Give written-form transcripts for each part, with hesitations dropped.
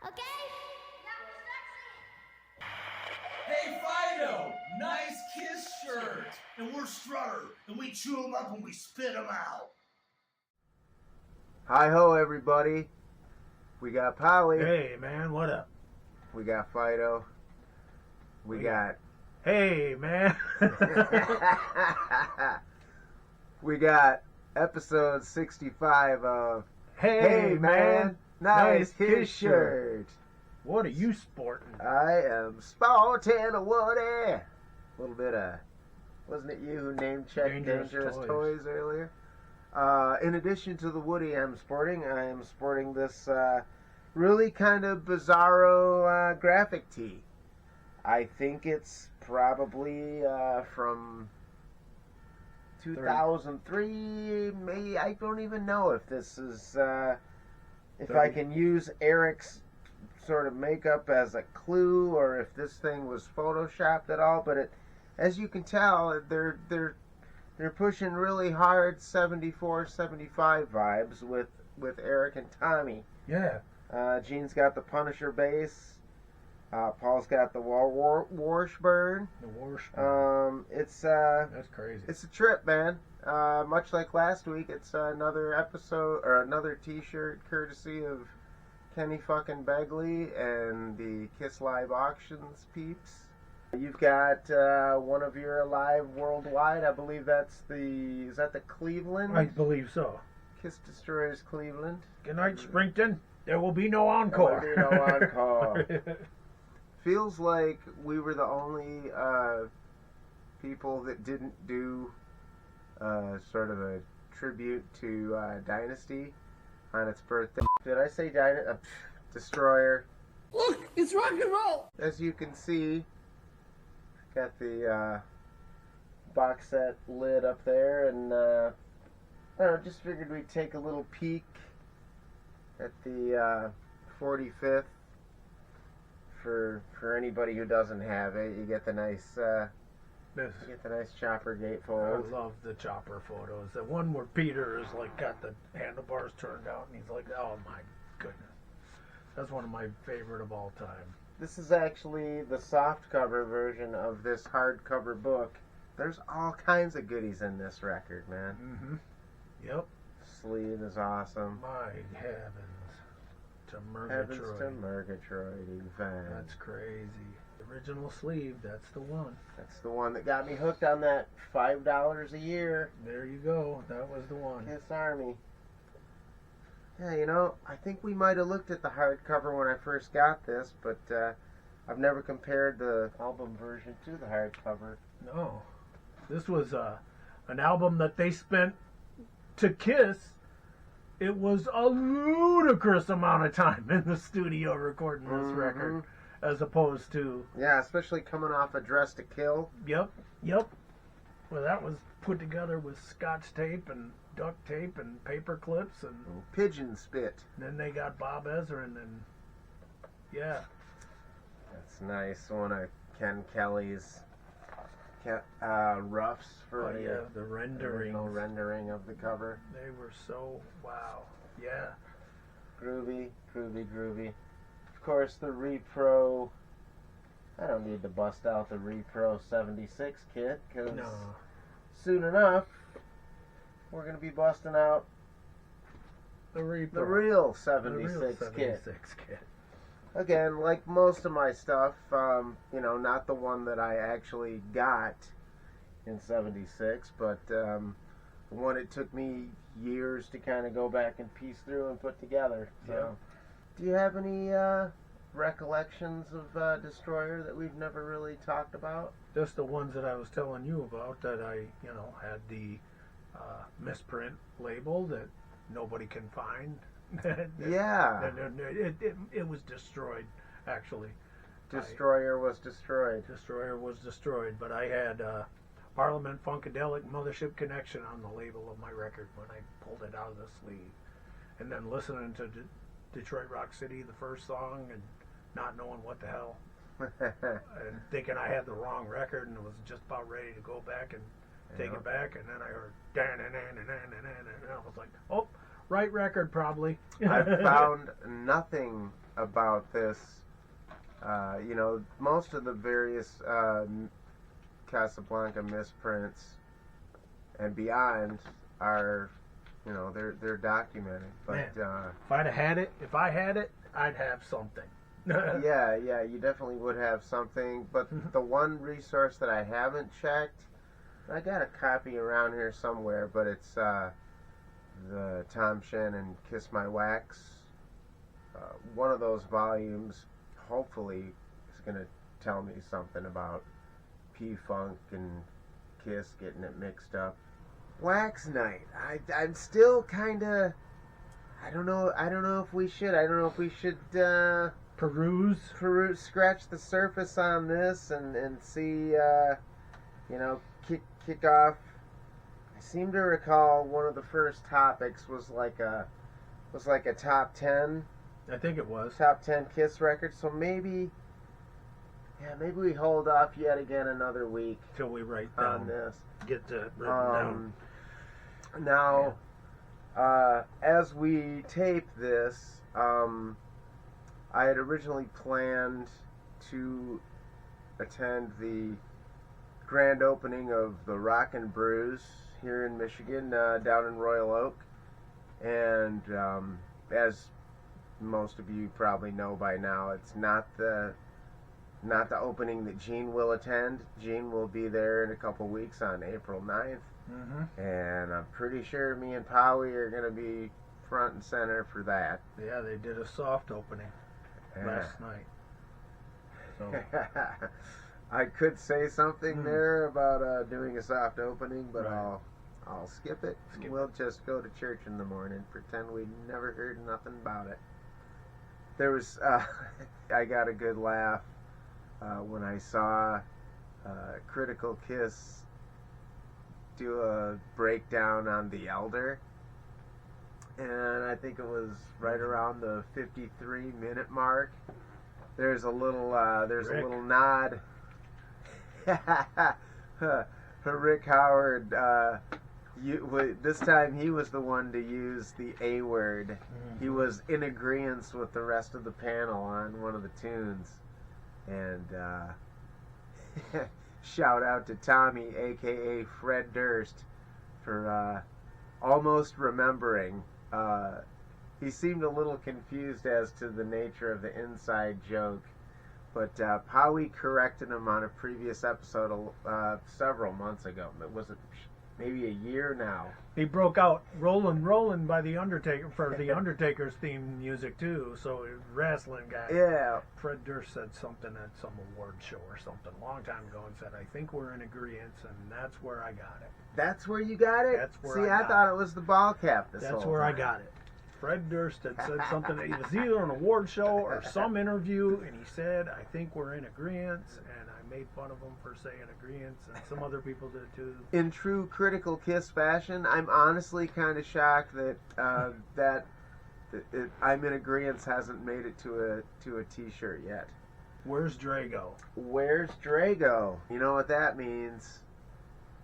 Okay? Hey Fido, nice Kiss shirt. And we're Strutter, and we chew them up and we spit them out. Hi-ho, everybody. We got Polly. Hey, man, what up? We got Fido. We got... Hey, man. We got episode 65 of Hey, man. Nice Kiss Kiss shirt. What are you sporting? I am sporting a Woody. A little bit of... Wasn't it you who name-checked Dangerous Toys earlier? In addition to the Woody I am sporting this really kind of bizarro graphic tee. I think it's probably from 2003, maybe. I don't even know if this is, if I can use Eric's sort of makeup as a clue, or if this thing was photoshopped at all. But it, as you can tell, they're pushing really hard 74, 75 vibes with Eric and Tommy. Yeah. Gene's got the Punisher base. Paul's got the Washburn. The Washburn. It's That's crazy. It's a trip, man. Much like last week, it's another episode or another T-shirt courtesy of Kenny fucking Begley and the Kiss Live Auctions peeps. You've got one of your Alive Worldwide. I believe that's is that the Cleveland? I believe so. Kiss Destroyers Cleveland. Good night, Springton. There will be no encore. There will be no encore. Feels like we were the only people that didn't do sort of a tribute to Dynasty on its birthday. Did I say Destroyer? Look, it's rock and roll. As you can see, got the box set lid up there, and I don't know, just figured we'd take a little peek at the 45th. For anybody who doesn't have it, you get the nice chopper gatefold. I love the chopper photos. The one where Peter is like got the handlebars turned out, and he's like, "Oh my goodness," that's one of my favorite of all time. This is actually the soft cover version of this hardcover book. There's all kinds of goodies in this record, man. Mm-hmm. Yep. Sleeve is awesome. My heavens. To Heavens Murgatroyd. to Murgatroyd, even. That's crazy. The original sleeve, that's the one. That's the one that got me hooked on that $5 a year. There you go. That was the one. Kiss Army. Yeah, you know, I think we might have looked at the hardcover when I first got this, but I've never compared the album version to the hardcover. No. This was an album that they spent to Kiss. It was a ludicrous amount of time in the studio recording this record, as opposed to... Yeah, especially coming off a Dress to Kill. Yep. Well, that was put together with scotch tape and duct tape and paper clips and pigeon spit. Then they got Bob Ezra, and then... Yeah. That's nice. One of Ken Kelly's roughs for the rendering. original rendering of the cover. They were so wow. Yeah. Groovy. Of course, the Repro. I don't need to bust out the Repro 76 kit, because soon enough we're going to be busting out the real 76 kit. Again, like most of my stuff, not the one that I actually got in 76, but the one it took me years to kind of go back and piece through and put together. So, do you have any recollections of Destroyer that we've never really talked about? Just the ones that I was telling you about, that I, had the misprint label that nobody can find. Yeah. It was destroyed, actually. Destroyer was destroyed. Destroyer was destroyed, but I had Parliament Funkadelic Mothership Connection on the label of my record when I pulled it out of the sleeve. And then listening to Detroit Rock City, the first song, and not knowing what the hell. And thinking I had the wrong record and was just about ready to go back and take it back. And then I heard, and I was like, oh, right record, probably. I found nothing about this. Most of the various Casablanca misprints and beyond are, they're documented. But if I had it, I'd have something. yeah, you definitely would have something. But the one resource that I haven't checked, I got a copy around here somewhere, but it's the Tom Shannon Kiss My Wax. One of those volumes, hopefully, is going to tell me something about P-Funk and Kiss getting it mixed up. Wax Night. I'm still kind of... I don't know if we should. I don't know if we should... Peruse, scratch the surface on this and see, kick off. I seem to recall one of the first topics was like a top 10. I think it was top 10 Kiss records. So maybe we hold off yet again another week till we write on down this. Get that written down. Now, as we tape this, I had originally planned to attend the grand opening of the Rockin' Brews here in Michigan, down in Royal Oak. And as most of you probably know by now, it's not the opening that Gene will attend. Gene will be there in a couple weeks on April 9th. Mm-hmm. And I'm pretty sure me and Powie are going to be front and center for that. Yeah, they did a soft opening last night. So I could say something there about doing a soft opening, but right. I'll skip it. We'll just go to church in the morning, pretend we never heard nothing about it. There was I got a good laugh when I saw Critical Kiss do a breakdown on The Elder. And I think it was right around the 53-minute mark. There's a little nod. Rick Howard. This time he was the one to use the A word. Mm-hmm. He was in agreeance with the rest of the panel on one of the tunes, and shout out to Tommy, aka Fred Durst, for almost remembering. He seemed a little confused as to the nature of the inside joke, but Powie corrected him on a previous episode several months ago. Was it maybe a year now? He broke out "Rollin' Rollin'" by the Undertaker for the Undertaker's theme music too. So wrestling guy. Yeah. Fred Durst said something at some award show or something a long time ago and said, "I think we're in agreement," and that's where I got it. That's where you got it? That's where I thought it was the ball cap this That's whole where time. I got it. Fred Durst had said something. It was either an award show or some interview, and he said, "I think we're in agreement," and I made fun of him for saying agreement, and some other people did too. In true Critical Kiss fashion, I'm honestly kind of shocked that I'm in agreement hasn't made it to a T-shirt yet. Where's Drago? Where's Drago? You know what that means?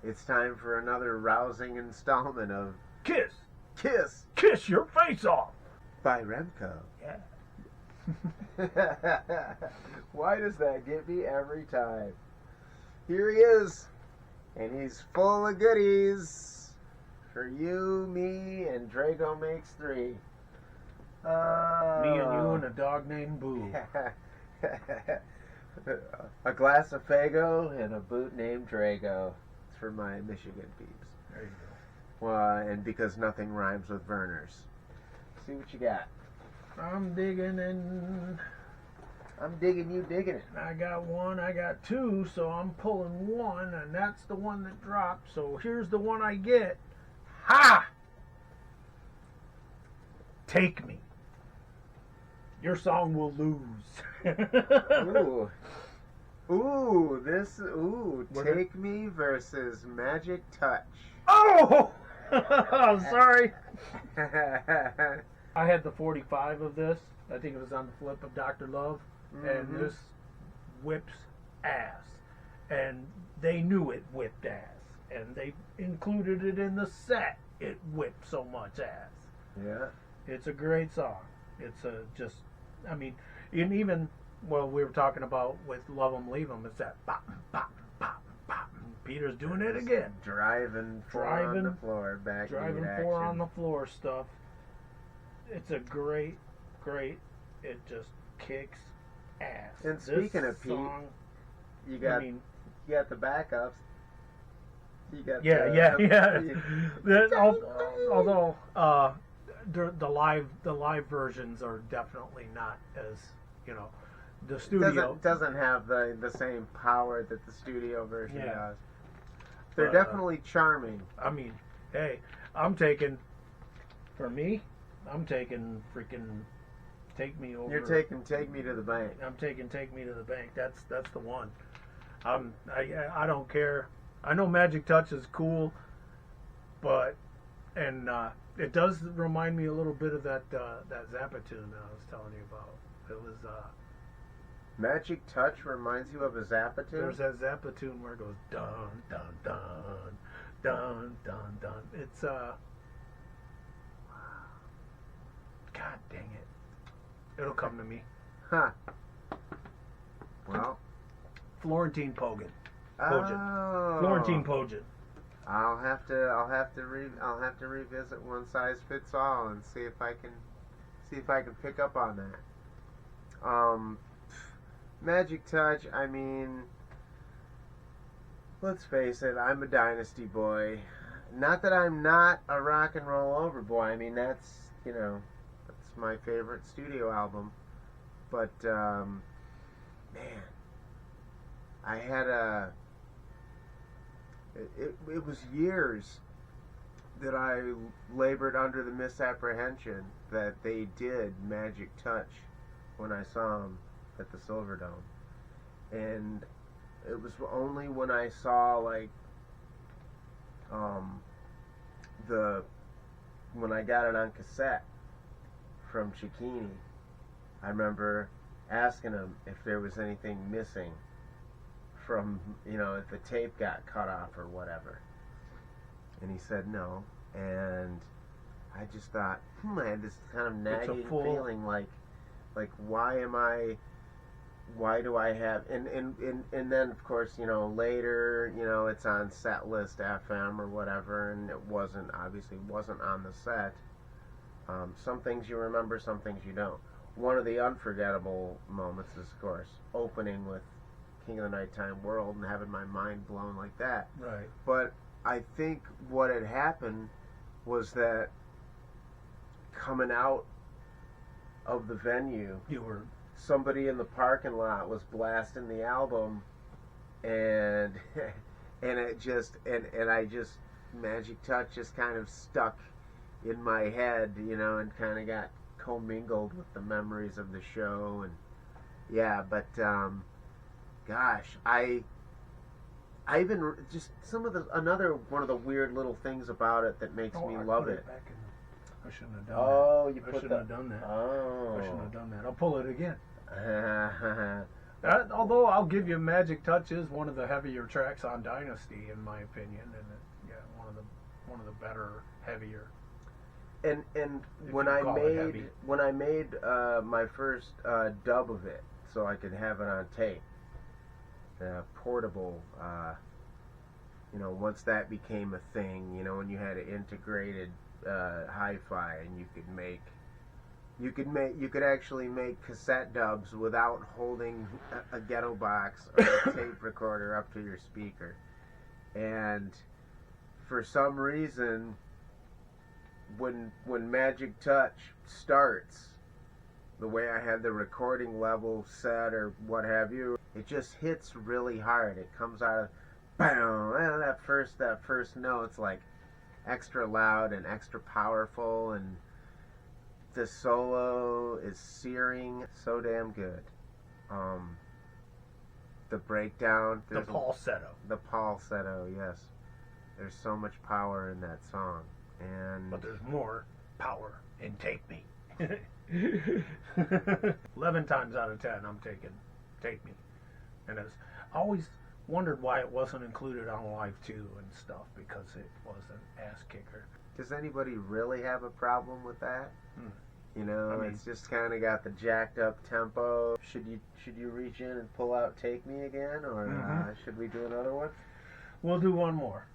It's time for another rousing installment of Kiss! Kiss! Kiss your face off! By Remco. Yeah. Why does that get me every time? Here he is, and he's full of goodies for you, me, and Drago makes 3. Me and you and a dog named Boo. A glass of Fago and a boot named Drago. It's for my Michigan peeps. There you go. And because nothing rhymes with Verners. See what you got. I'm digging and... I'm digging, you digging it. I got 1, I got 2, so I'm pulling 1, and that's the one that dropped, so here's the one I get. Ha! Take Me. Your song will lose. Take Me versus Magic Touch. Oh! I'm sorry. I had the 45 of this. I think it was on the flip of Dr. Love. Mm-hmm. And this whips ass. And they knew it whipped ass. And they included it in the set. It whipped so much ass. Yeah. It's a great song. It's And even, well, we were talking about with Love 'Em, Leave 'Em, it's that bop, bop, bop, bop. Peter's doing it again. Driving four on the floor, back driving action. four on the floor stuff. It's a great, it just kicks ass. And speaking of Pete, you got the backups. You got although the live versions are definitely not as, the studio doesn't have the same power that the studio version does. They're But, definitely charming. I mean, hey, I'm taking freaking Take Me Over. You're taking Take Me to the Bank. I'm taking Take Me to the Bank. That's the one. I don't care. I know Magic Touch is cool, but it does remind me a little bit of that Zappa tune that I was telling you about. It was Magic Touch reminds you of a Zappa tune? There's that Zappa tune where it goes dun dun dun dun dun dun. It's God dang it. It'll come to me. Huh. Well, Florentine Pogin. Oh. Florentine Pogin. I'll have to revisit One Size Fits All and see if I can pick up on that. Magic Touch, I mean, let's face it, I'm a Dynasty boy. Not that I'm not a rock and roll over boy. I mean, that's my favorite studio album. But man, I had it was years that I labored under the misapprehension that they did Magic Touch when I saw them at the Silverdome. And it was only when I saw when I got it on cassette from Cicchini, I remember asking him if there was anything missing from, if the tape got cut off or whatever. And he said no. And I just thought, I had this kind of nagging feeling like why do I have, and then of course, later, it's on Set List FM or whatever, and it obviously wasn't on the set. Some things you remember, some things you don't. One of the unforgettable moments is, of course, opening with King of the Nighttime World and having my mind blown like that. Right. But I think what had happened was that coming out of the venue, somebody in the parking lot was blasting the album, and it just and I just Magic Touch just kind of stuck in my head, and kind of got commingled with the memories of the show. And gosh, I even just another one of the weird little things about it that makes me love it. I shouldn't have done that. Oh, I shouldn't have done that. Oh. I shouldn't have done that. I'll pull it again. Although I'll give you, Magic Touch is one of the heavier tracks on Dynasty, in my opinion, and one of the better, heavier. And when I made my first dub of it, so I could have it on tape, portable. Once that became a thing, when you had integrated hi-fi, and you could actually make cassette dubs without holding a ghetto box or a tape recorder up to your speaker. And for some reason, when Magic Touch starts, the way I had the recording level set or what have you, it just hits really hard. It comes out of bam, and that first note's like extra loud and extra powerful, and the solo is searing, so damn good. The breakdown, The falsetto, yes. There's so much power in that song, but there's more power in Take Me. 11 times out of 10, I'm taking Take Me, and it's always wondered why it wasn't included on Live 2 and stuff, because it was an ass kicker. Does anybody really have a problem with that? You know, I mean, it's just kind of got the jacked up tempo. Should you reach in and pull out "Take Me" again, or should we do another one? We'll do one more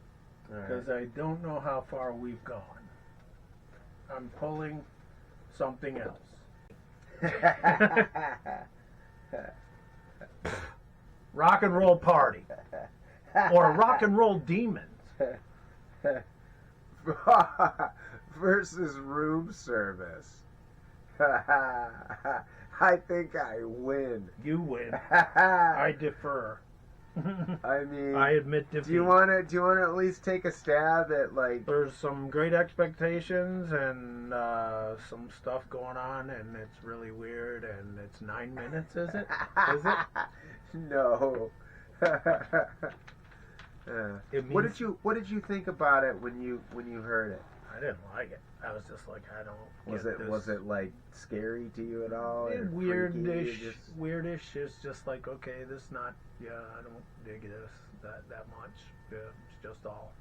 All because I don't know how far we've gone. I'm pulling something else. Rock and Roll Party or Rock and Roll Demons. Versus room service. I think I win. You win. I defer. I mean, I admit defeat. Do you want to at least take a stab at like? There's some great expectations and some stuff going on, and it's really weird. And it's 9 minutes, is it? Is it? No. What did you think about it when you heard it? I didn't like it. I was just like, I don't. Was it like scary to you at all? Weirdish. Weirdish. It's just like, okay, this not. Yeah, I don't dig this that much. Yeah, it's just all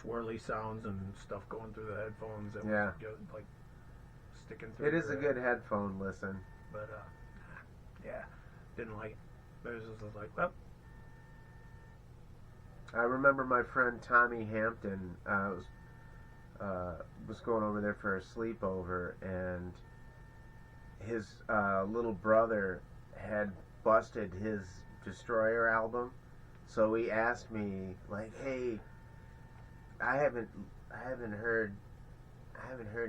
swirly sounds and stuff going through the headphones. That was just like sticking through. It is a good headphone listen. But yeah, didn't like it. It was just like, well. I remember my friend Tommy Hampton was going over there for a sleepover, and his little brother had busted his Destroyer album, so he asked me like, "Hey, I haven't heard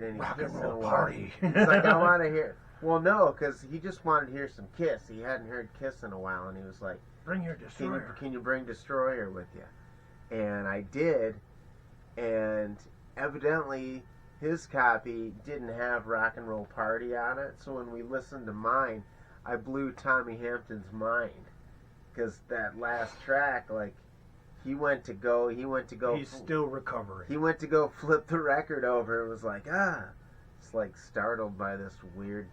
any Rock Kiss and in a Roll while." Party. He's like, "I want to hear." Well, no, because he just wanted to hear some Kiss. He hadn't heard Kiss in a while, and he was like, "Bring your Destroyer. Can you bring Destroyer with you?" And I did, and evidently his copy didn't have Rock and Roll Party on it, so when we listened to mine, I blew Tommy Hampton's mind, because that last track, like, he went to go. He's still recovering. He went to go flip the record over. It was like, it's like startled by this weird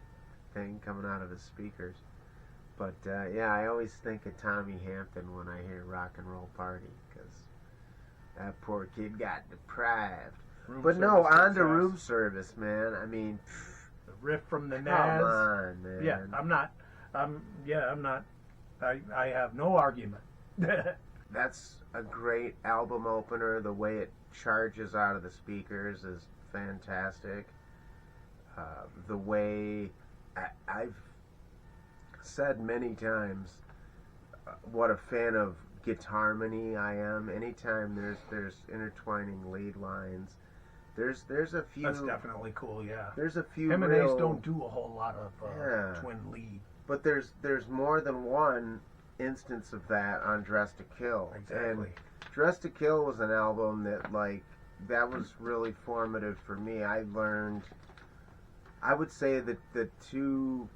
thing coming out of his speakers. But yeah, I always think of Tommy Hampton when I hear Rock and Roll Party, because that poor kid got deprived. But no, on to Room Service, man. I mean, the riff from the come Nas. on, man. Yeah, I'm not. I have no argument. That's a great album opener. The way it charges out of the speakers is fantastic. The way I've said many times what a fan of guitarmony I am. Anytime there's intertwining lead lines, there's a few. That's definitely cool. Yeah. There's a few. Him and Ace don't do a whole lot of twin lead. But there's more than one instance of that on Dress to Kill. Exactly. And Dress to Kill was an album that that was really formative for me. I would say that the two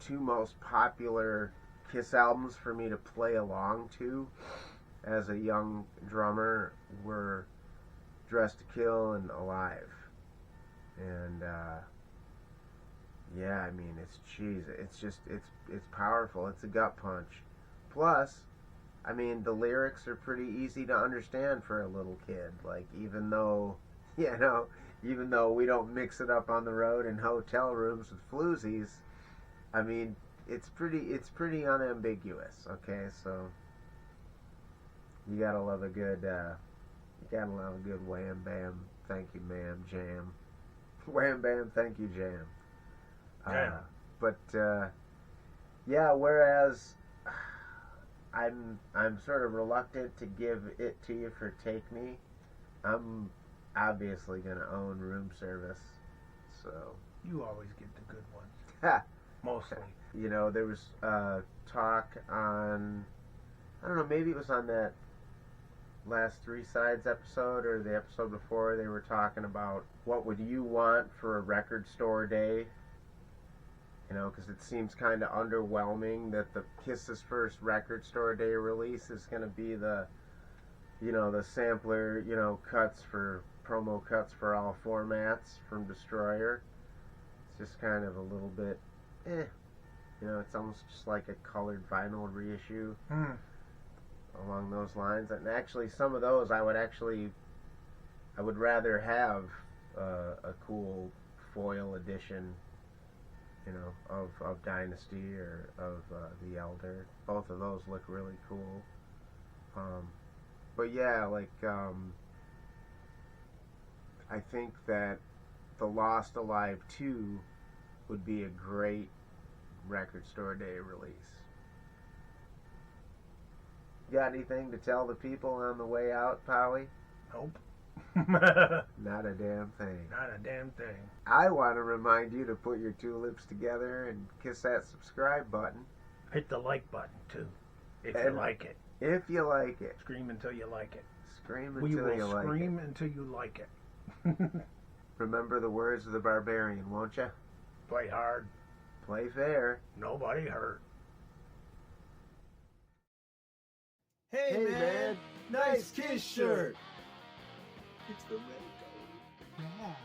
most popular Kiss albums for me to play along to as a young drummer were Dress to Kill and Alive. And yeah, I mean, it's powerful. It's a gut punch. Plus, I mean, the lyrics are pretty easy to understand for a little kid. Like, even though we don't mix it up on the road in hotel rooms with floozies, I mean, it's pretty unambiguous. Okay, so you gotta love a good wham bam, thank you ma'am jam, wham bam, thank you jam. But yeah, whereas I'm sort of reluctant to give it to you for Take Me, I'm obviously gonna own Room Service. So you always get the good ones. Mostly. You know, there was talk on, I don't know, maybe it was on that last Three Sides episode or the episode before, they were talking about what would you want for a record store day. You know, because it seems kind of underwhelming that the Kiss's first record store day release is going to be the sampler, promo cuts for all formats from Destroyer. It's just kind of a little bit, it's almost just like a colored vinyl reissue along those lines. And actually, some of those I would rather have a cool foil edition, you know, of Dynasty or of the Elder. Both of those look really cool. But yeah, like I think that the Lost Alive 2 would be a great record store day release. Got anything to tell the people on the way out, Powie? Nope. Not a damn thing. Not a damn thing. I want to remind you to put your two lips together and kiss that subscribe button. Hit the like button, too, if you like it. If you like it. Scream until you like it. Scream until you like it. We will scream until you like it. Remember the words of the barbarian, won't you? Play hard. Play fair. Nobody hurt. Hey, man, nice Kiss shirt. It's the Remco. Yeah.